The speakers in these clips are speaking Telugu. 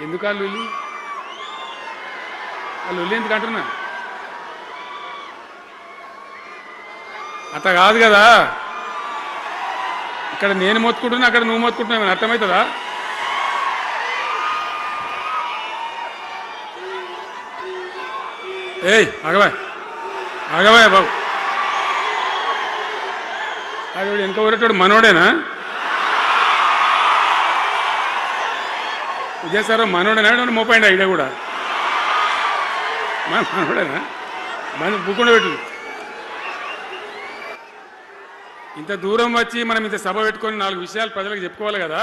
ఎందుకు ఆ లొల్లి ఎందుకు అంటున్నా అట్లా కాదు కదా. ఇక్కడ నేను మొత్తుకుంటున్నా, అక్కడ నువ్వు మొత్తుకుంటున్నావు, అర్థమవుతుందా? ఏయ్ ఆగవా బాబు, అది వెనక ఊరేటోడు మనోడేనా? విజయసారు మనోడేనా? మోపాయింట్ ఐడియా కూడా మనోడేనా? బుక్కుండా పెట్టు. ఇంత దూరం వచ్చి మనం ఇంత సభ పెట్టుకొని 4 విషయాలు ప్రజలకు చెప్పుకోవాలి కదా.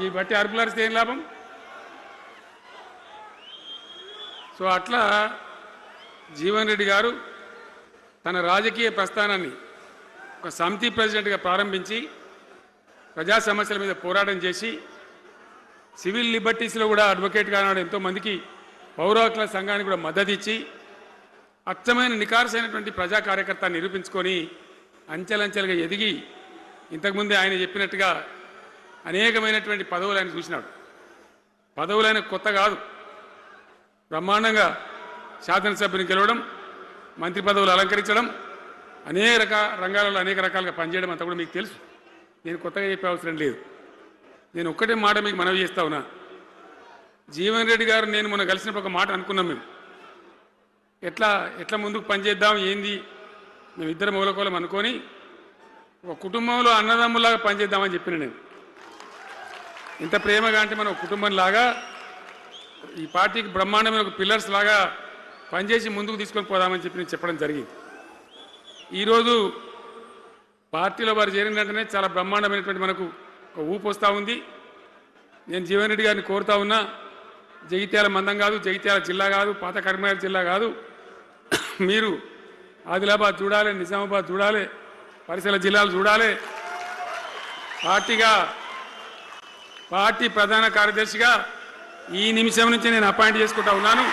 ఈ బట్టి అరుపులారిస్తే ఏం లాభం? సో అట్లా జీవన్ రెడ్డి గారు తన రాజకీయ ప్రస్థానాన్ని ఒక సమితి ప్రెసిడెంట్గా ప్రారంభించి ప్రజా సమస్యల మీద పోరాటం చేసి సివిల్ లిబర్టీస్లో కూడా అడ్వకేట్గా నాడు ఎంతోమందికి పౌర హక్కుల సంఘానికి కూడా మద్దతు ఇచ్చి అచ్చమైన నికార్సైనటువంటి ప్రజా కార్యకర్త నిరూపించుకొని అంచెలంచెలుగా ఎదిగి ఇంతకుముందే ఆయన చెప్పినట్టుగా అనేకమైనటువంటి పదవులు ఆయన చూసినాడు. పదవులు ఆయన కొత్త కాదు. బ్రహ్మాండంగా శాసనసభ్యుని గెలవడం, మంత్రి పదవులు అలంకరించడం, అనేక రంగాలలో అనేక రకాలుగా పనిచేయడం అంతా కూడా మీకు తెలుసు. నేను కొత్తగా చెప్పే అవసరం లేదు. నేను ఒక్కటే మాట మీకు మనవి చేస్తా ఉన్నా. జీవన్ రెడ్డి గారు నేను మొన్న కలిసినప్పుడు ఒక మాట అనుకున్నాం. మేము ఎట్లా ముందుకు పనిచేద్దాం ఏంది, మేమిద్దరం మూలకోలం అనుకొని ఒక కుటుంబంలో అన్నదమ్ములాగా పనిచేద్దామని చెప్పిన నేను. ఇంత ప్రేమగా అంటే మనం కుటుంబంలాగా ఈ పార్టీకి బ్రహ్మాండమైన ఒక పిల్లర్స్ లాగా పనిచేసి ముందుకు తీసుకొని పోదామని చెప్పి నేను చెప్పడం జరిగింది. ఈరోజు పార్టీలో వారు చేరిన వెంటనే చాలా బ్రహ్మాండమైనటువంటి మనకు ఒక ఊపు వస్తూ ఉంది. నేను జీవన్ రెడ్డి గారిని కోరుతా ఉన్నా, జగిత్యాల మందం కాదు, జగిత్యాల జిల్లా కాదు, పాత కరీంనగర్ జిల్లా కాదు, మీరు ఆదిలాబాద్ చూడాలి, నిజామాబాద్ చూడాలి, పరిసర జిల్లాలు చూడాలి. పార్టీ ప్రధాన కార్యదర్శిగా ఈ నిమిషం నుంచి నేను అపాయింట్ చేసుకుంటా ఉన్నాను.